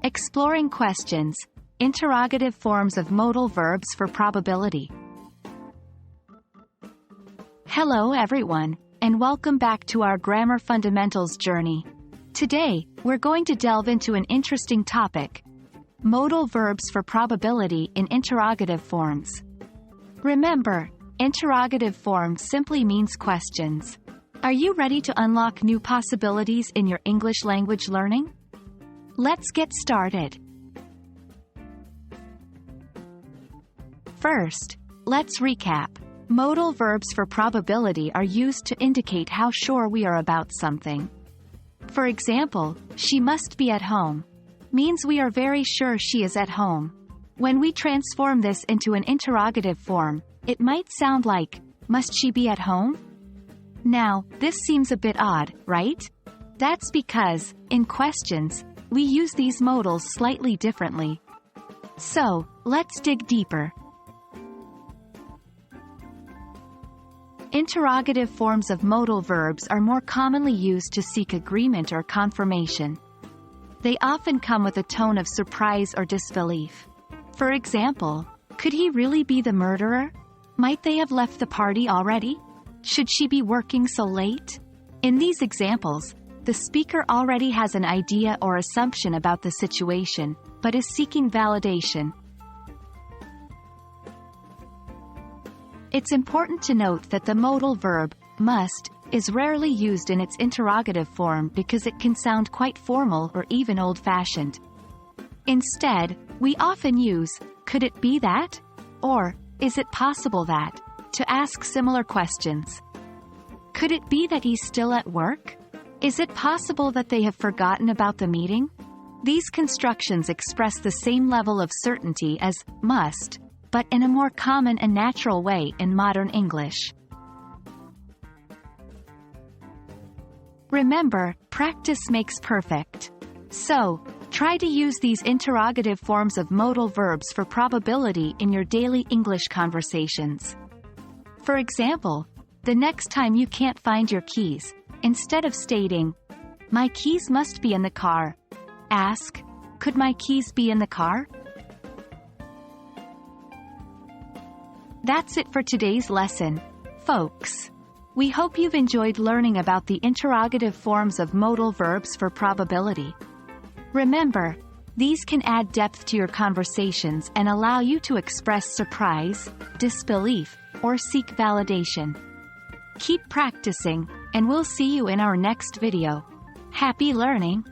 Exploring questions, interrogative forms of modal verbs for probability. Hello everyone, and welcome back to our Grammar Fundamentals journey. Today, we're going to delve into an interesting topic: modal verbs for probability in interrogative forms. Remember, interrogative form simply means questions. Are you ready to unlock new possibilities in your English language learning? Let's get started. First, let's recap. Modal verbs for probability are used to indicate how sure we are about something. For example, she must be at home means we are very sure she is at home. When we transform this into an interrogative form, it might sound like, must she be at home? Now, this seems a bit odd, right? That's because, in questions, we use these modals slightly differently. So, let's dig deeper. Interrogative forms of modal verbs are more commonly used to seek agreement or confirmation. They often come with a tone of surprise or disbelief. For example, could he really be the murderer? Might they have left the party already? Should she be working so late? In these examples, the speaker already has an idea or assumption about the situation, but is seeking validation. It's important to note that the modal verb, must, is rarely used in its interrogative form because it can sound quite formal or even old-fashioned. Instead, we often use, could it be that? Or, is it possible that? To ask similar questions. Could it be that he's still at work? Is it possible that they have forgotten about the meeting? These constructions express the same level of certainty as must, but in a more common and natural way in modern English. Remember, practice makes perfect. So, try to use these interrogative forms of modal verbs for probability in your daily English conversations. For example, the next time you can't find your keys, instead of stating, my keys must be in the car, ask, could my keys be in the car? That's it for today's lesson, folks. We hope you've enjoyed learning about the interrogative forms of modal verbs for probability. Remember, these can add depth to your conversations and allow you to express surprise, disbelief, or seek validation. Keep practicing, and we'll see you in our next video. Happy learning!